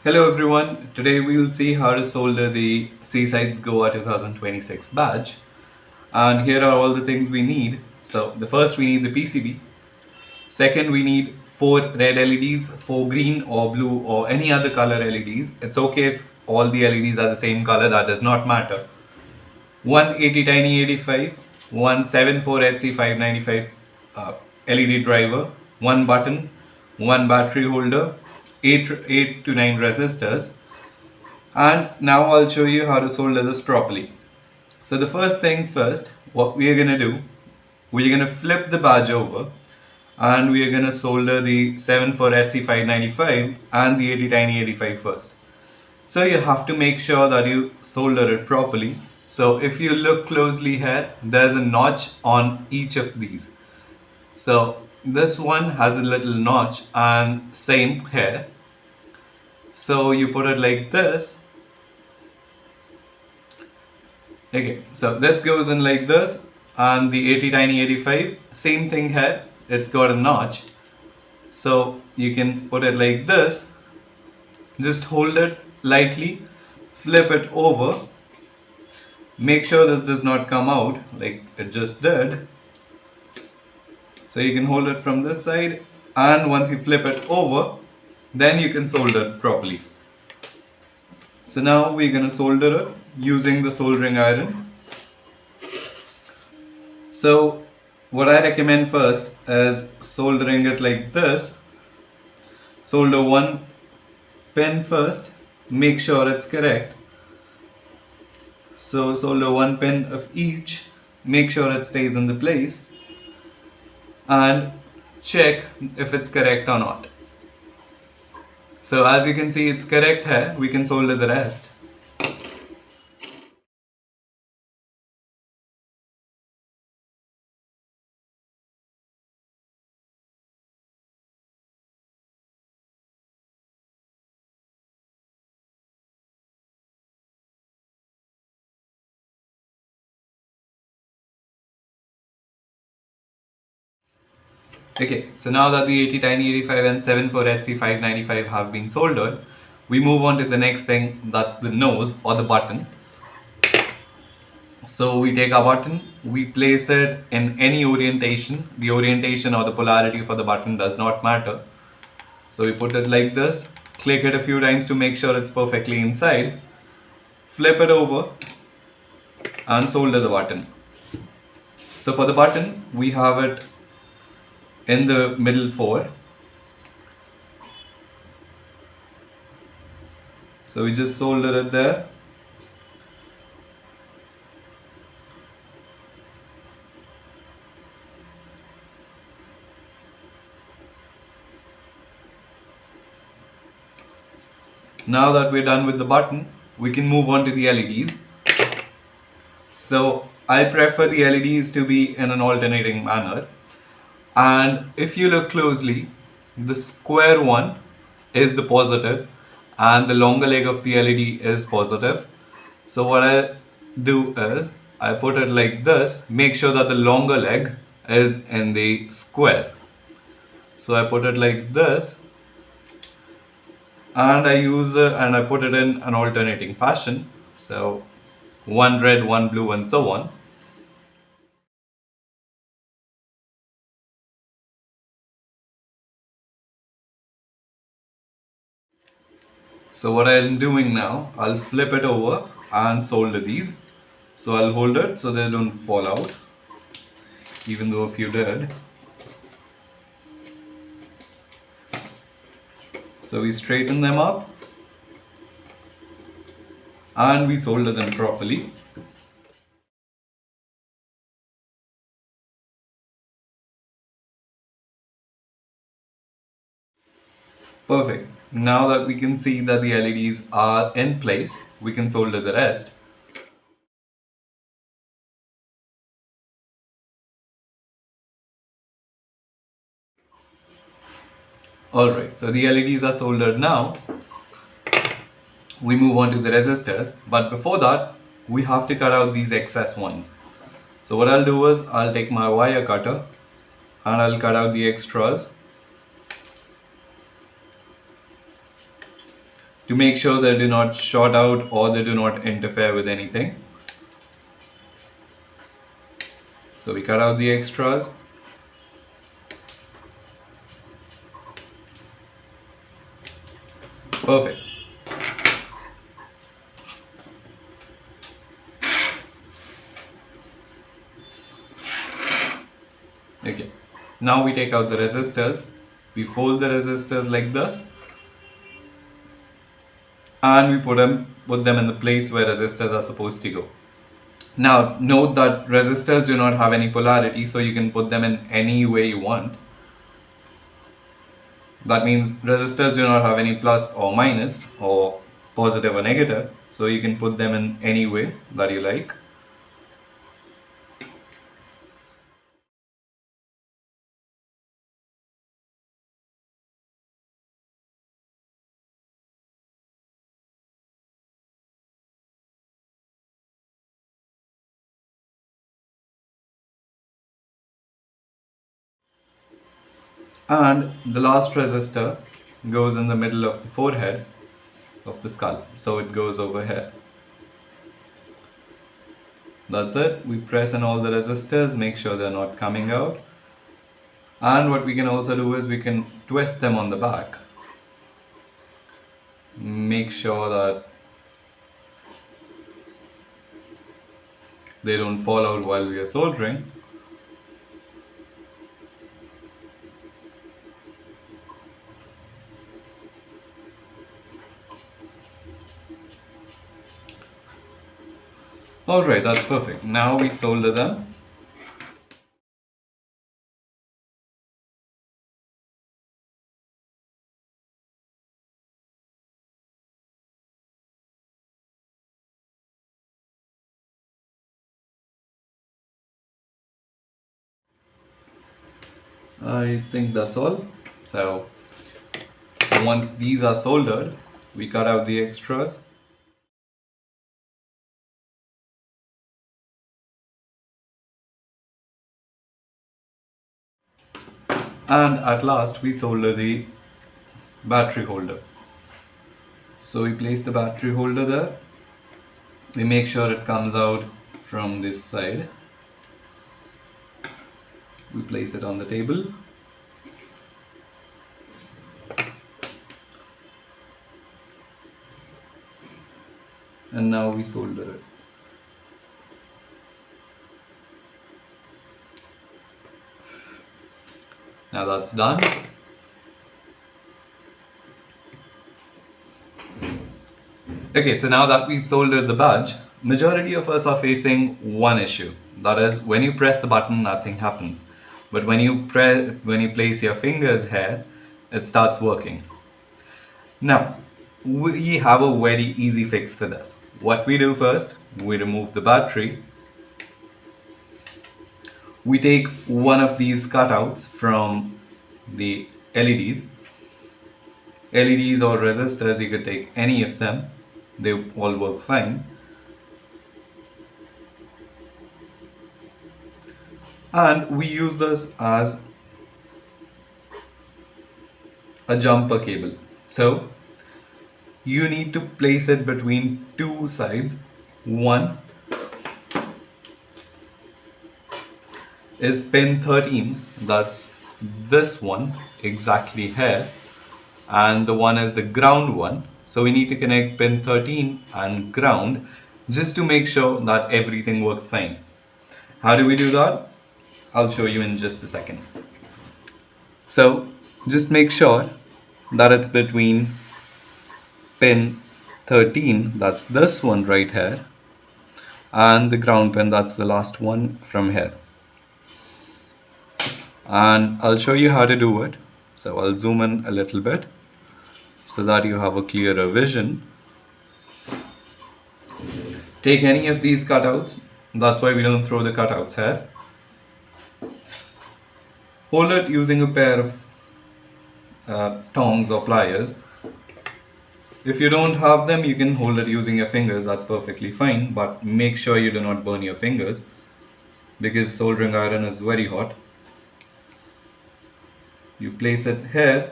Hello everyone, today we will see how to solder the Seasides Goa 2026 badge, and here are all the things we need. So the first we need the PCB, second we need 4 red LEDs, 4 green or blue or any other color LEDs. It's okay if all the LEDs are the same color, that does not matter. One 80 tiny 85, one 74HC595 LED driver, one button, one battery holder, 8 to 9 resistors, and now I'll show you how to solder this properly. So the first things first, what we are going to do, we're going to flip the badge over and we are going to solder the 74HC595 and the 80 tiny 85 first. So you have to make sure that you solder it properly. So if you look closely here, there's a notch on each of these. So this one has a little notch and same here. So you put it like this. Okay, so this goes in like this, and the 80 tiny 85, same thing here, it's got a notch. So you can put it like this, just hold it lightly, flip it over, make sure this does not come out like it just did. So you can hold it from this side, and once you flip it over, then you can solder it properly. So now we're going to solder it using the soldering iron. So what I recommend first is soldering it like this. Solder one pin first, make sure it's correct. So solder one pin of each, make sure it stays in the place, and check if it's correct or not. So as you can see, it's correct here, we can solder the rest. Okay, so now that the 80 tiny 85 and 74HC595 have been soldered, we move on to the next thing, that's the nose or the button. So we take our button, we place it in any orientation. The orientation or the polarity for the button does not matter. So we put it like this, click it a few times to make sure it's perfectly inside, flip it over and solder the button. So for the button, we have it in the middle 4. So we just solder it there. Now that we're done with the button, we can move on to the LEDs. So I prefer the LEDs to be in an alternating manner. And if you look closely, the square one is the positive and the longer leg of the LED is positive. So what I do is I put it like this, make sure that the longer leg is in the square. So I put it like this, and I put it in an alternating fashion. So one red, one blue, and so on. So what I'm doing now, I'll flip it over and solder these. So I'll hold it so they don't fall out, even though a few did. So we straighten them up and we solder them properly. Perfect. Now that we can see that the LEDs are in place, we can solder the rest. Alright, so the LEDs are soldered now. We move on to the resistors, but before that, we have to cut out these excess ones. So what I'll do is, I'll take my wire cutter and I'll cut out the extras. to make sure they do not short out or they do not interfere with anything. So we cut out the extras. Perfect. Okay. Now we take out the resistors. We fold the resistors like this. And we put them in the place where resistors are supposed to go. Now note that resistors do not have any polarity, so you can put them in any way you want. That means resistors do not have any plus or minus or positive or negative, so you can put them in any way that you like. And the last resistor goes in the middle of the forehead of the skull, so it goes over here. That's it. We press in all the resistors, make sure they're not coming out. And what we can also do is we can twist them on the back. Make sure that they don't fall out while we are soldering. Alright, that's perfect. Now we solder them. I think that's all. So once these are soldered, we cut out the extras. And at last we solder the battery holder. So we place the battery holder there. We make sure it comes out from this side. We place it on the table. And now we solder it. Now that's done. Okay, so now that we've soldered the badge, majority of us are facing one issue. That is, when you press the button, nothing happens. But when you place your fingers here, it starts working. Now, we have a very easy fix for this. What we do first, we remove the battery. We take one of these cutouts from the LEDs. LEDs or resistors, you could take any of them. They all work fine. And we use this as a jumper cable. So you need to place it between two sides. One is pin 13, that's this one exactly here, and the one is the ground one. So we need to connect pin 13 and ground just to make sure that everything works fine. How do we do that? I'll show you in just a second. So just make sure that it's between pin 13, that's this one right here, and the ground pin, that's the last one from here. And I'll show you how to do it. So I'll zoom in a little bit so that you have a clearer vision. Take any of these cutouts. That's why we don't throw the cutouts here. Hold it using a pair of tongs or pliers. If you don't have them, you can hold it using your fingers. That's perfectly fine, but make sure you do not burn your fingers because soldering iron is very hot. You place it here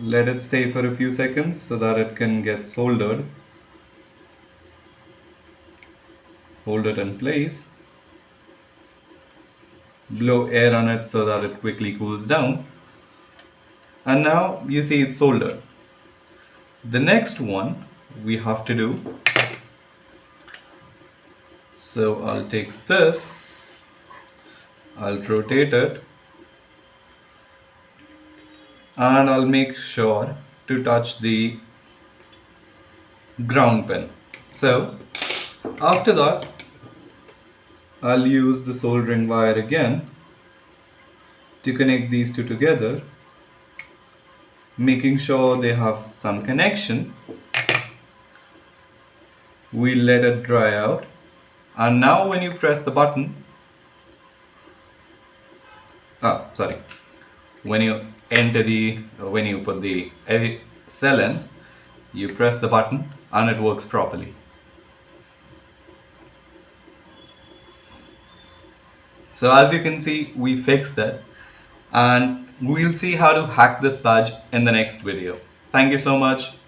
Let it stay for a few seconds so that it can get soldered. Hold it in place. Blow air on it so that it quickly cools down. And now you see it's soldered. The next one we have to do. So I'll take this, I'll rotate it, and I'll make sure to touch the ground pin. So after that, I'll use the soldering wire again to connect these two together, making sure they have some connection. We let it dry out, and now when you press the button, when you when you put the cell in, you press the button and it works properly. So as you can see, we fixed it, and we'll see how to hack this badge in the next video. Thank you so much.